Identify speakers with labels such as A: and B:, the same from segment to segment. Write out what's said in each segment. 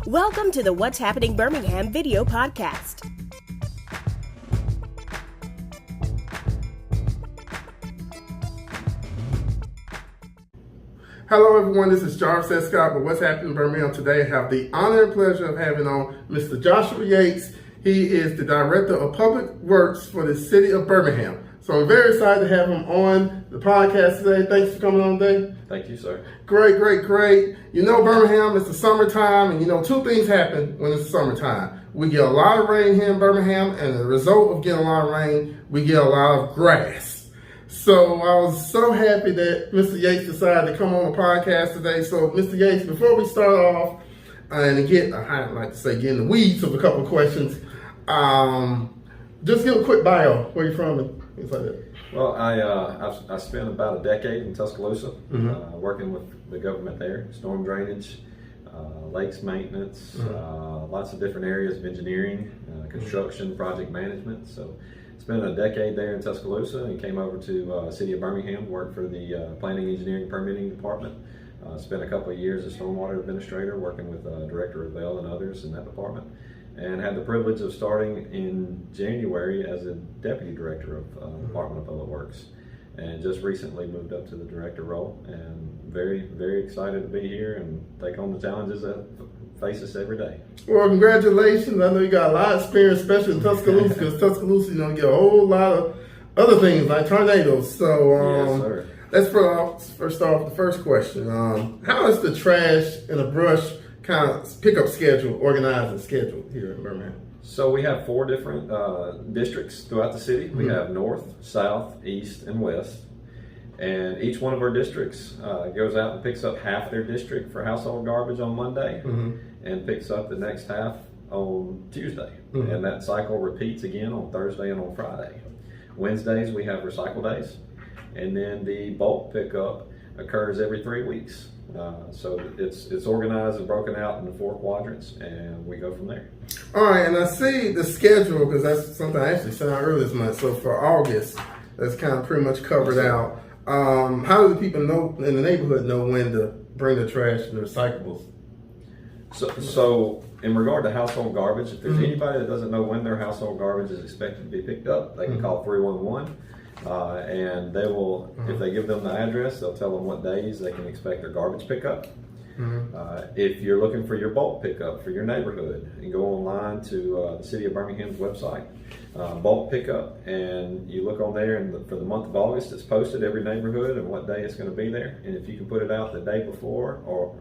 A: Welcome to the What's Happening Birmingham video podcast.
B: Hello everyone, this is Jarvis S. Scott with What's Happening Birmingham. Today I have the honor and pleasure of having on Mr. Joshua Yates. He is the Director of Public Works for the City of Birmingham. So I'm very excited to have him on the podcast today. Thanks for coming on today.
C: Thank you, sir.
B: Great. You know, Birmingham, it's the summertime, and you know, two things happen when it's summertime. We get a lot of rain here in Birmingham, and as a result of getting a lot of rain, we get a lot of grass. So I was so happy that Mr. Yates decided to come on the podcast today. So Mr. Yates, before we start off, and get, I like to say, get in the weeds of a couple of questions, just give a quick bio. Where you from and things like that.
C: Well, I spent about a decade in Tuscaloosa, working with the government there, storm drainage, lakes maintenance, lots of different areas of engineering, construction, project management. So spent a decade there in Tuscaloosa and came over to City of Birmingham, worked for the Planning, Engineering, Permitting Department. Spent a couple of years as stormwater administrator, working with Director Bell and others in that department. And had the privilege of starting in January as a deputy director of Department of Public Works, and just recently moved up to the director role. And very, very excited to be here and take on the challenges that face us every day. Well,
B: congratulations! I know you got a lot of experience, especially in Tuscaloosa, because Tuscaloosa, you know, get a whole lot of other things like tornadoes. So,
C: yes, sir.
B: Let's first off the first question: how is the trash and the brush kind of pickup schedule, organized and scheduled here in Birmingham?
C: So we have 4 different districts throughout the city. We have north, south, east, and west. And each one of our districts goes out and picks up half their district for household garbage on Monday and picks up the next half on Tuesday. And that cycle repeats again on Thursday and on Friday. Wednesdays we have recycle days. And then the bulk pickup occurs every 3 weeks. So it's organized and broken out into 4 quadrants, and we go from there.
B: All right, and I see the schedule, because that's something I actually sent out earlier this month. So for August, that's kind of pretty much covered out. How do the people know in the neighborhood know when to bring the trash and the recyclables?
C: So in regard to household garbage, if there's anybody that doesn't know when their household garbage is expected to be picked up, they can call 311. And they will, if they give them the address, they'll tell them what days they can expect their garbage pickup. If you're looking for your bulk pickup for your neighborhood, you go online to the City of Birmingham's website, bulk pickup, and you look on there, and for the month of August, it's posted every neighborhood and what day it's going to be there. And if you can put it out the day before or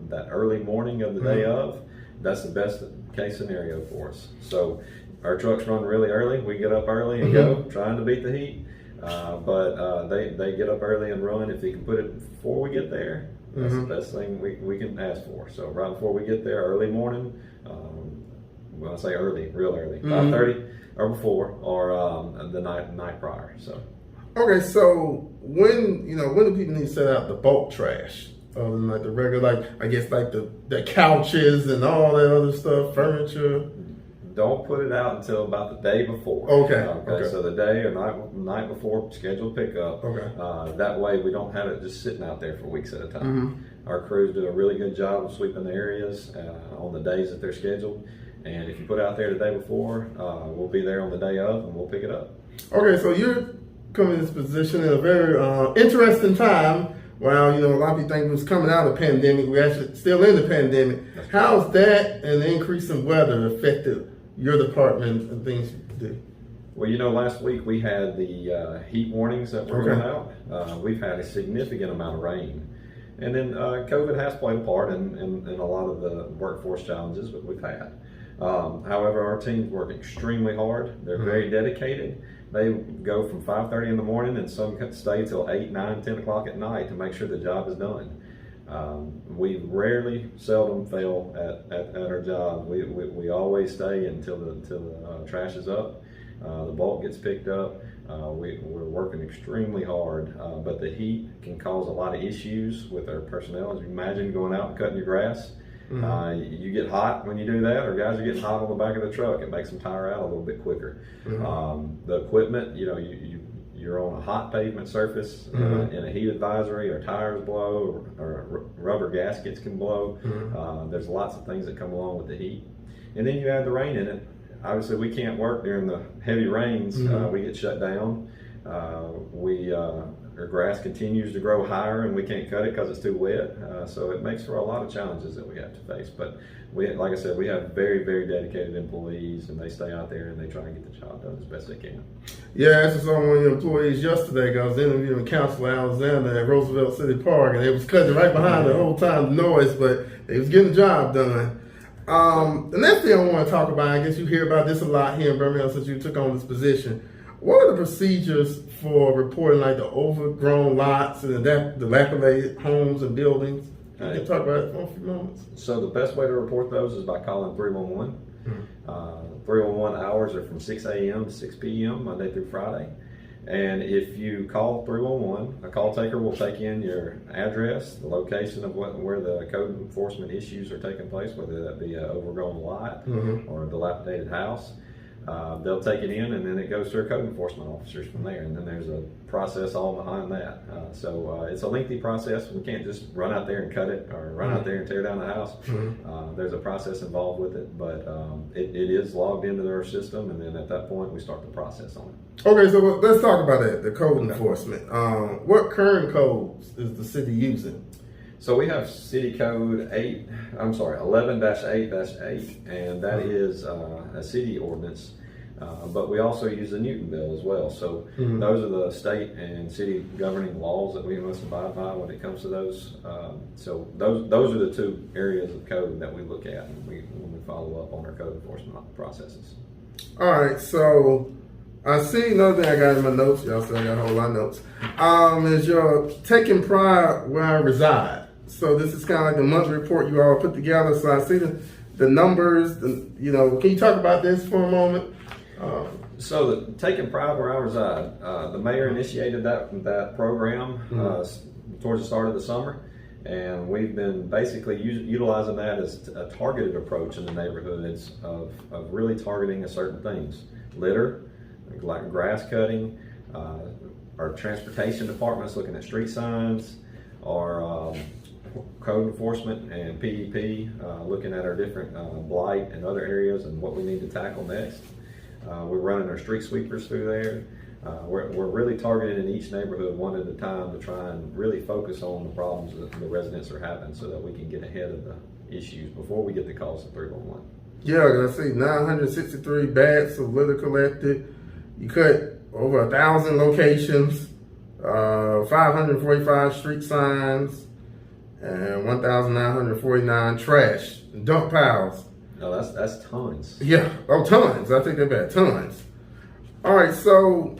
C: that early morning of the day of, that's the best case scenario for us. So our trucks run really early. We get up early and go, trying to beat the heat. But they get up early and run. If you can put it before we get there, that's the best thing we can ask for. So right before we get there, early morning, when I say early, real early, 5:30 or before, or the night prior. So.
B: Okay, so when do people need to set out the bulk trash? Other than like the regular, like I guess like the couches and all that other stuff, furniture.
C: Don't put it out until about the day before. Okay. So the day or night before scheduled pickup. That way we don't have it just sitting out there for weeks at a time. Our crews do a really good job of sweeping the areas on the days that they're scheduled. And if you put it out there the day before, we'll be there on the day of and we'll pick it up. Okay, so you're coming in this position in a very interesting time. Well, you know, a lot of people think it was coming out of the pandemic. We're actually still in the pandemic. How's that and the increase in weather affected your department and things you do? Well, you know, last week we had the heat warnings that were going out. We've had a significant amount of rain. And then COVID has played a part in a lot of the workforce challenges that we've had. However, our teams work extremely hard. They're very dedicated. They go from 5:30 in the morning and some stay till 8, 9, 10 o'clock at night to make sure the job is done. We seldom fail at our job. We always stay until the trash is up, the bulk gets picked up. We're working extremely hard, but the heat can cause a lot of issues with our personnel. As you imagine going out and cutting your grass, you get hot when you do that, or guys are getting hot on the back of the truck. It makes them tire out a little bit quicker. The equipment, you you're on a hot pavement surface in a heat advisory, or tires blow, or rubber gaskets can blow. There's lots of things that come along with the heat. And then you add the rain in it. Obviously, we can't work during the heavy rains. We get shut down. Our grass continues to grow higher, and we can't cut it because it's too wet. So it makes for a lot of challenges that we have to face. But like I said, we have very, very dedicated employees, and they stay out there and they try and get the job done as best they can.
B: Yeah, I actually saw one of your employees yesterday. I was interviewing Councilor Alexander at Roosevelt City Park, and they was cutting right behind the whole time, the noise, but they was getting the job done. The next thing I want to talk about, I guess you hear about this a lot here in Birmingham since you took on this position. What are the procedures for reporting like the overgrown lots and the dilapidated homes and buildings? You can talk about it for a few moments.
C: So the best way to report those is by calling 311. 311 hours are from 6 a.m. to 6 p.m. Monday through Friday. And if you call 311, a call taker will take in your address, the location of where the code enforcement issues are taking place, whether that be an overgrown lot or a dilapidated house. They'll take it in, and then it goes to our code enforcement officers from there, and then there's a process all behind that. So it's a lengthy process. We can't just run out there and cut it, or run out there and tear down the house. There's a process involved with it, but it is logged into their system, and then at that point we start the process on it.
B: Okay, so let's talk about that, the code enforcement. What current codes is the city using?
C: So we have City Code 11-8-8, and that is a city ordinance. But we also use the Newton bill as well. So those are the state and city governing laws that we must abide by when it comes to those. So those are the two areas of code that we look at when we follow up on our code enforcement processes.
B: All right, so I see another thing I got in my notes. Y'all still got a whole lot of notes. Is you're taking pride where I reside. So this is kind of like the monthly report you all put together. So I see the numbers. Can you talk about this for a moment?
C: So taking pride where I reside, the mayor initiated that program towards the start of the summer, and we've been basically utilizing that as a targeted approach in the neighborhoods of really targeting a certain things. Litter, like grass cutting, our transportation departments looking at street signs, our code enforcement and PEP looking at our different blight and other areas and what we need to tackle next. We're running our street sweepers through there. We're really targeted in each neighborhood one at a time to try and really focus on the problems that the residents are having so that we can get ahead of the issues before we get the calls to 311.
B: Yeah, I see 963 bags of litter collected. You cut over 1,000 locations, 545 street signs, and 1,949 trash and dump piles.
C: No, that's tons.
B: Yeah, tons. I take that back, tons. All right, so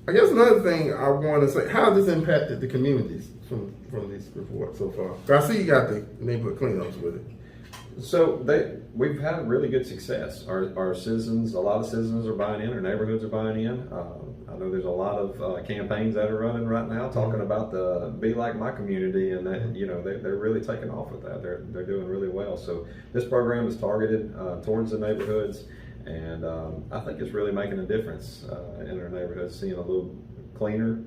B: I guess another thing I want to say, how has this impacted the communities from these reports so far? I see you got the neighborhood cleanups with it.
C: So we've had really good success. Our citizens, a lot of citizens are buying in, our neighborhoods are buying in. I know there's a lot of campaigns that are running right now talking about the Be Like My Community, and that they're really taking off with that. They're doing really well. So this program is targeted towards the neighborhoods, and I think it's really making a difference in our neighborhoods, seeing a little cleaner,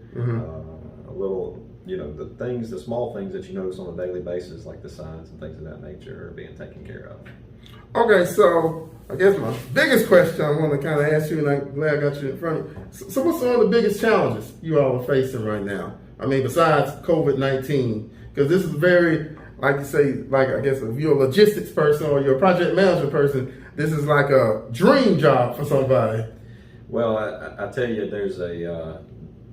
C: a little. The small things that you notice on a daily basis, like the signs and things of that nature, are being taken care of.
B: Okay, so I guess my biggest question I want to kind of ask you, and I'm glad I got you in front of me. So what's some of the biggest challenges you all are facing right now? I mean, besides COVID-19, because this is very, like you say, like I guess if you're a logistics person or you're a project management person, this is like a dream job for somebody.
C: Well, I tell you,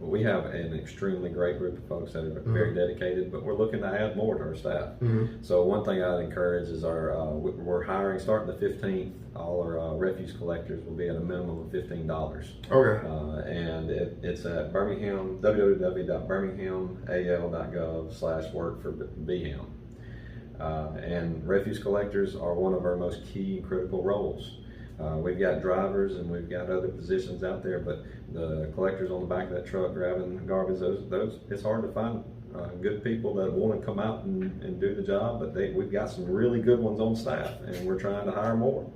C: we have an extremely great group of folks that are very dedicated, but we're looking to add more to our staff. So one thing I'd encourage is we're hiring starting the 15th. All our refuse collectors will be at a minimum of $15.
B: Okay.
C: And it's at Birmingham, www.birminghamal.gov/work-for-BHAM. And refuse collectors are one of our most key and critical roles. We've got drivers and we've got other positions out there, but the collectors on the back of that truck grabbing garbage, those it's hard to find good people that want to come out and do the job, but we've got some really good ones on staff, and we're trying to hire more.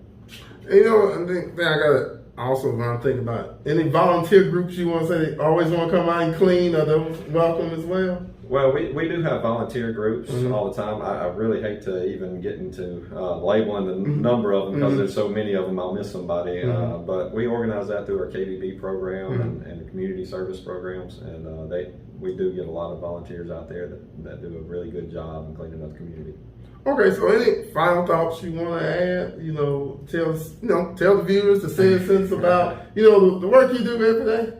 B: You know, and then I got also when I'm thinking about any volunteer groups you want to say they always want to come out and clean, are those welcome as well?
C: Well, we do have volunteer groups all the time. I really hate to even get into labeling the number of them because there's so many of them, I'll miss somebody. But we organize that through our KBB program and community service programs, and we do get a lot of volunteers out there that do a really good job in cleaning up the community.
B: Okay, so any final thoughts you want to add? You know, tell the viewers, the citizens about the work you do every day.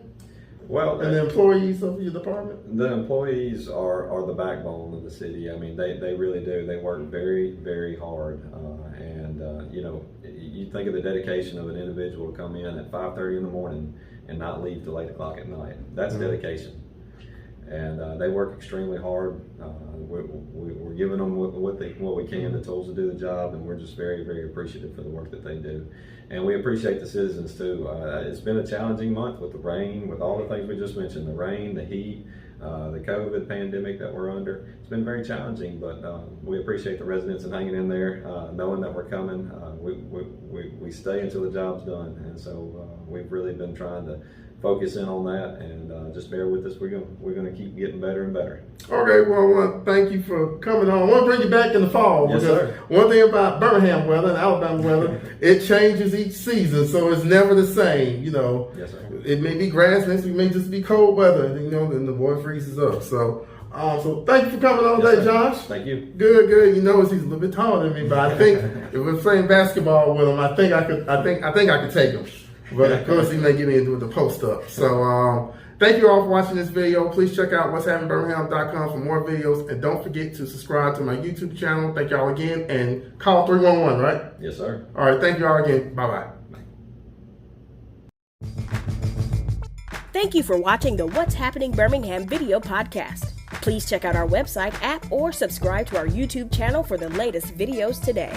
B: Well, and the employees of your department?
C: The employees are the backbone of the city. I mean, they really do. They work very, very hard. You think of the dedication of an individual to come in at 5:30 in the morning and not leave till 8 o'clock at night. That's dedication. And they work extremely hard. We're giving them what we can, the tools to do the job, and we're just very, very appreciative for the work that they do. And we appreciate the citizens too. It's been a challenging month with the rain, with all the things we just mentioned, the rain, the heat, the COVID pandemic that we're under. It's been very challenging, but we appreciate the residents and hanging in there, knowing that we're coming. We stay until the job's done, and so we've really been trying to focus in on that, and just bear with us. We're gonna keep getting better and better.
B: Okay, well, I want to thank you for coming on. I want to bring you back in the fall.
C: Yes,
B: because
C: sir.
B: One thing about Birmingham weather and Alabama weather, it changes each season, so it's never the same.
C: Yes, sir.
B: It may be grass, next week may just be cold weather. Then the boy freezes up. So thank you for coming on today, Josh.
C: Thank you.
B: Good. He's a little bit taller than me, but I think if we're playing basketball with him, I think I could take him. But of course, he may get me into the post up. So thank you all for watching this video. Please check out what'shappenedbirmingham.com for more videos. And don't forget to subscribe to my YouTube channel. Thank y'all again. And call 311, right?
C: Yes, sir.
B: All right. Thank you all again. Bye-bye.
A: Thank you for watching the What's Happening Birmingham video podcast. Please check out our website, app, or subscribe to our YouTube channel for the latest videos today.